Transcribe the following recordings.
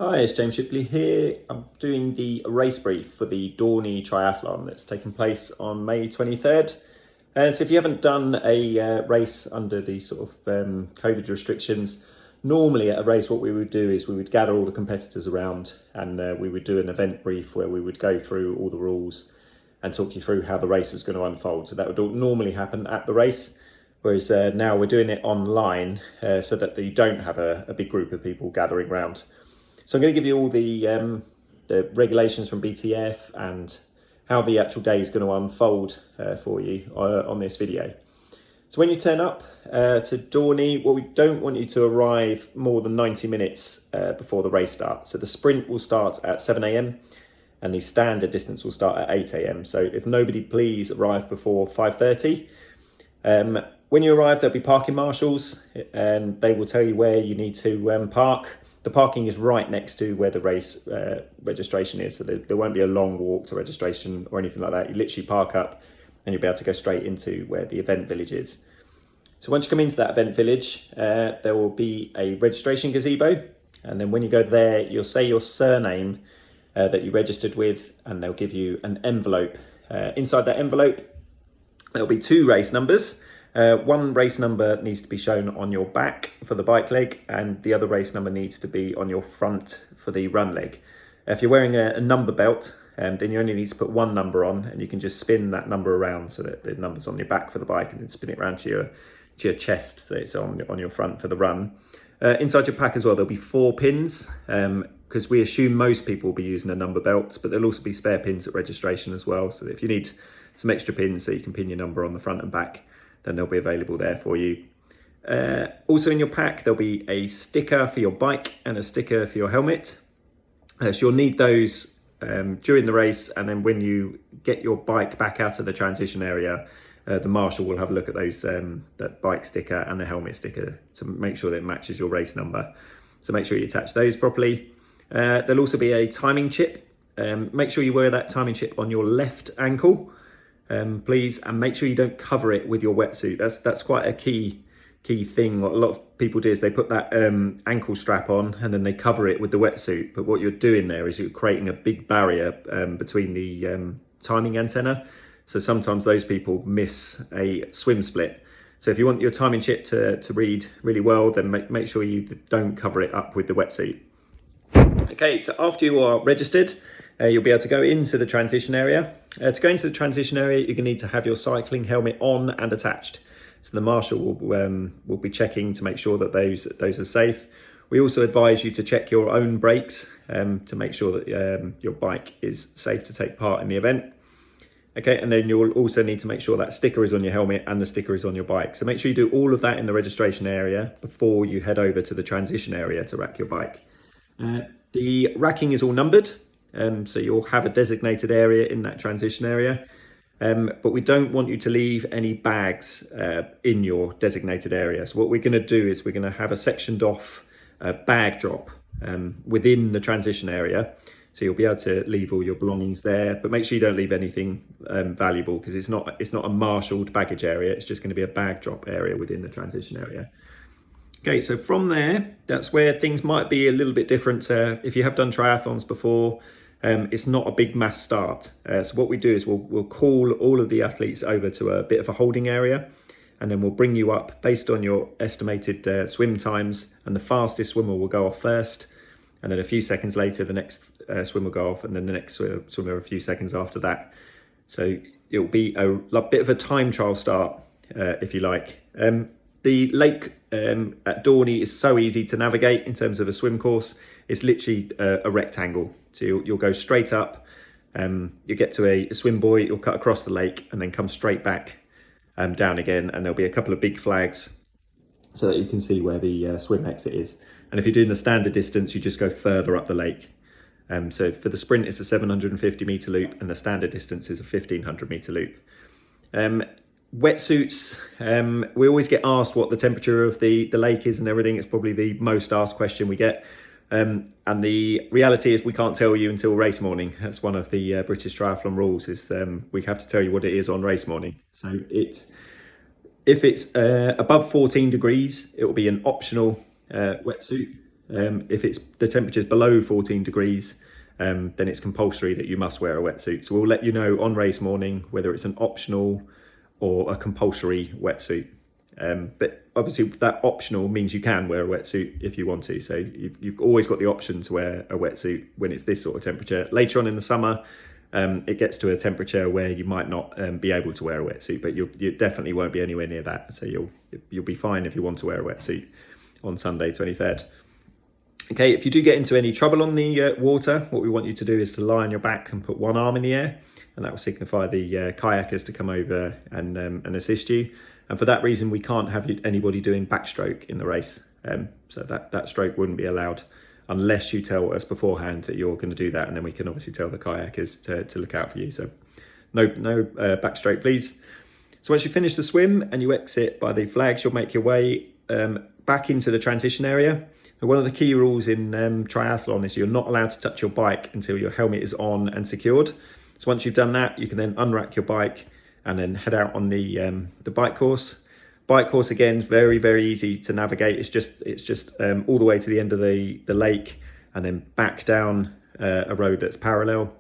Hi, it's James Shipley here. I'm doing the race brief for the Dorney Triathlon that's taking place on May 23rd. So if you haven't done a race under the sort of COVID restrictions, normally at a race what we would do is we would gather all the competitors around and we would do an event brief where we would go through all the rules and talk you through how the race was going to unfold. So that would all normally happen at the race, whereas now we're doing it online so that you don't have a big group of people gathering around. So I'm going to give you all the regulations from BTF and how the actual day is going to unfold for you on this video. So when you turn up to Dorney, well, we don't want you to arrive more than 90 minutes before the race starts. So the sprint will start at 7 a.m. and the standard distance will start at 8 a.m. So if nobody please arrive before 5:30. When you arrive, there'll be parking marshals and they will tell you where you need to park. The parking is right next to where the race registration is, so there won't be a long walk to registration or anything like that. You literally park up and you'll be able to go straight into where the event village is. So once you come into that event village, there will be a registration gazebo, and then when you go there, you'll say your surname that you registered with, and they'll give you an envelope. Inside that envelope, there'll be 2 race numbers. One race number needs to be shown on your back for the bike leg, and the other race number needs to be on your front for the run leg. If you're wearing a number belt, then you only need to put 1 number on, and you can just spin that number around so that the number's on your back for the bike, and then spin it around to your chest so it's on your front for the run. Inside your pack as well, there'll be 4 pins, because we assume most people will be using a number belt, but there'll also be spare pins at registration as well. So if you need some extra pins so you can pin your number on the front and back, then they'll be available there for you. Also in your pack, there'll be a sticker for your bike and a sticker for your helmet. So you'll need those during the race, and then when you get your bike back out of the transition area, the marshal will have a look at those, that bike sticker and the helmet sticker to make sure that it matches your race number. So make sure you attach those properly. There'll also be a timing chip. Make sure you wear that timing chip on your left ankle. Please, and make sure you don't cover it with your wetsuit. That's quite a key thing. What a lot of people do is they put that ankle strap on and then they cover it with the wetsuit. But what you're doing there is you're creating a big barrier between the timing antenna. So sometimes those people miss a swim split. So if you want your timing chip to read really well, then make sure you don't cover it up with the wetsuit. Okay, so after you are registered, you'll be able to go into the transition area. To go into the transition area, you're going to need to have your cycling helmet on and attached. So the marshal will be checking to make sure that those are safe. We also advise you to check your own brakes to make sure that your bike is safe to take part in the event. Okay, and then you'll also need to make sure that sticker is on your helmet and the sticker is on your bike. So make sure you do all of that in the registration area before you head over to the transition area to rack your bike. The racking is all numbered. So you'll have a designated area in that transition area, but we don't want you to leave any bags in your designated area. So what we're going to do is we're going to have a sectioned off bag drop within the transition area. So you'll be able to leave all your belongings there, but make sure you don't leave anything valuable, because it's not a marshaled baggage area. It's just going to be a bag drop area within the transition area. Okay, so from there, that's where things might be a little bit different. If you have done triathlons before, it's not a big mass start. So what we do is we'll call all of the athletes over to a bit of a holding area, and then we'll bring you up based on your estimated swim times, and the fastest swimmer will go off first, and then a few seconds later the next swimmer will go off, and then the next swimmer a few seconds after that. So it'll be a bit of a time trial start, if you like. The lake at Dorney is so easy to navigate in terms of a swim course. It's literally a rectangle. So you'll go straight up, you get to a swim buoy, you'll cut across the lake and then come straight back down again, and there'll be a couple of big flags so that you can see where the swim exit is. And if you're doing the standard distance, you just go further up the lake. So for the sprint, it's a 750 metre loop, and the standard distance is a 1500 metre loop. Wetsuits, we always get asked what the temperature of the lake is and everything. It's probably the most asked question we get. And the reality is we can't tell you until race morning. That's one of the British Triathlon rules, is we have to tell you what it is on race morning. So if it's above 14 degrees, it will be an optional wetsuit. If the temperature is below 14 degrees, then it's compulsory that you must wear a wetsuit. So we'll let you know on race morning whether it's an optional or a compulsory wetsuit. But obviously that optional means you can wear a wetsuit if you want to. So you've always got the option to wear a wetsuit when it's this sort of temperature. Later on in the summer, it gets to a temperature where you might not be able to wear a wetsuit, but you definitely won't be anywhere near that. So you'll be fine if you want to wear a wetsuit on Sunday 23rd. Okay, if you do get into any trouble on the water, what we want you to do is to lie on your back and put one arm in the air, and that will signify the kayakers to come over and assist you. And for that reason, we can't have anybody doing backstroke in the race. So that stroke wouldn't be allowed unless you tell us beforehand that you're going to do that, and then we can obviously tell the kayakers to look out for you. So no backstroke, please. So once you finish the swim and you exit by the flags, you'll make your way back into the transition area. And one of the key rules in triathlon is you're not allowed to touch your bike until your helmet is on and secured. So once you've done that, you can then unrack your bike and then head out on the bike course. Bike course, again, is very, very easy to navigate. It's just all the way to the end of the lake and then back down a road that's parallel,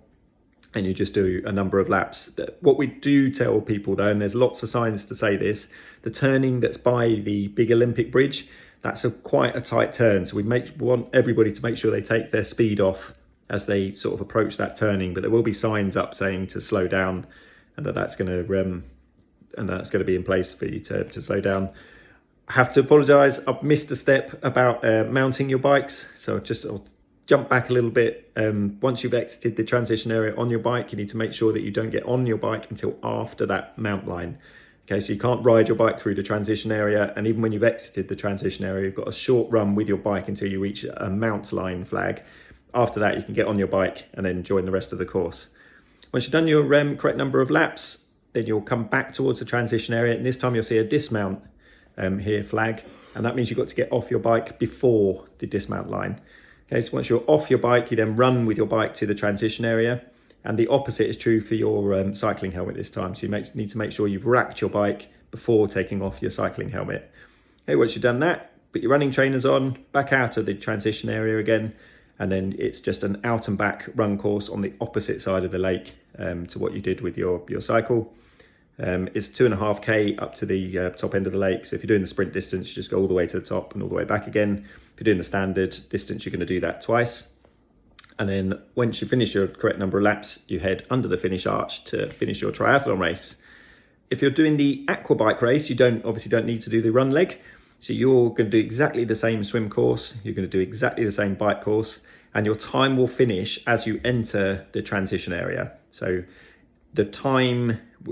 and you just do a number of laps. What we do tell people though, and there's lots of signs to say this, the turning that's by the big Olympic bridge, that's quite a tight turn. So we want everybody to make sure they take their speed off as they sort of approach that turning, but there will be signs up saying to slow down, and that's going to be in place for you to slow down. I have to apologise, I've missed a step about mounting your bikes, so I'll jump back a little bit. Once you've exited the transition area on your bike, you need to make sure that you don't get on your bike until after that mount line. Okay, so you can't ride your bike through the transition area, and even when you've exited the transition area, you've got a short run with your bike until you reach a mount line flag. After that, you can get on your bike and then join the rest of the course. Once you've done your correct number of laps, then you'll come back towards the transition area, and this time you'll see a dismount here flag, and that means you've got to get off your bike before the dismount line. Okay, so once you're off your bike, you then run with your bike to the transition area, and the opposite is true for your cycling helmet this time. So you need to make sure you've racked your bike before taking off your cycling helmet. Okay, once you've done that, put your running trainers on, back out of the transition area again, and then it's just an out and back run course on the opposite side of the lake to what you did with your cycle. It's 2.5k up to the top end of the lake. So if you're doing the sprint distance, you just go all the way to the top and all the way back again. If you're doing the standard distance, you're going to do that twice. And then once you finish your correct number of laps, you head under the finish arch to finish your triathlon race. If you're doing the Aqua bike race, you obviously don't need to do the run leg. So you're going to do exactly the same swim course. You're going to do exactly the same bike course, and your time will finish as you enter the transition area. So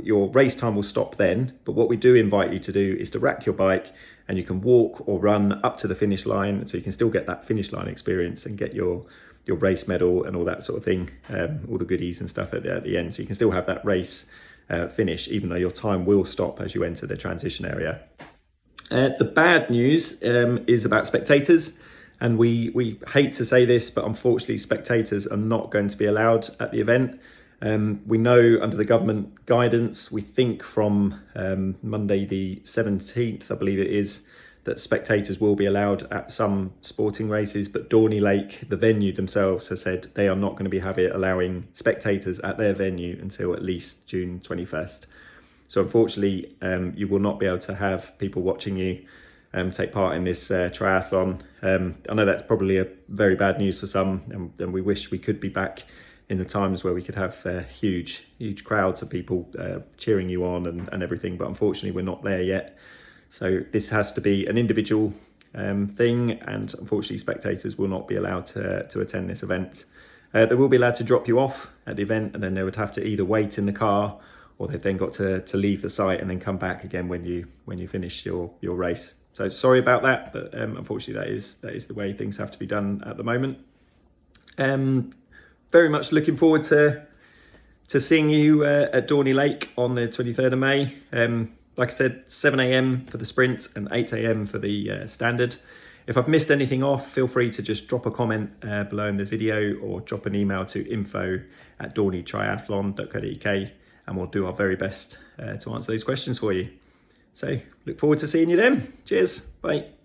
your race time will stop then, but what we do invite you to do is to rack your bike, and you can walk or run up to the finish line, so you can still get that finish line experience and get your race medal and all that sort of thing, all the goodies and stuff at the end. So you can still have that race finish, even though your time will stop as you enter the transition area. The bad news is about spectators, and we hate to say this, but unfortunately spectators are not going to be allowed at the event. We know under the government guidance, we think from Monday the 17th, I believe it is, that spectators will be allowed at some sporting races, but Dorney Lake, the venue themselves, has said they are not going to be allowing spectators at their venue until at least June 21st. So unfortunately, you will not be able to have people watching you take part in this triathlon. I know that's probably a very bad news for some, and we wish we could be back in the times where we could have huge crowds of people cheering you on and everything, but unfortunately we're not there yet. So this has to be an individual thing, and unfortunately spectators will not be allowed to attend this event. They will be allowed to drop you off at the event, and then they would have to either wait in the car, or they've then got to leave the site and then come back again when you finish your race. So sorry about that, but unfortunately that is the way things have to be done at the moment. Very much looking forward to seeing you at Dorney Lake on the 23rd of May. Like I said, 7 a.m. for the sprint and 8 a.m. for the standard. If I've missed anything off, feel free to just drop a comment below in the video, or drop an email to info@dorneytriathlon.co.uk, and we'll do our very best to answer those questions for you. So look forward to seeing you then. Cheers, bye.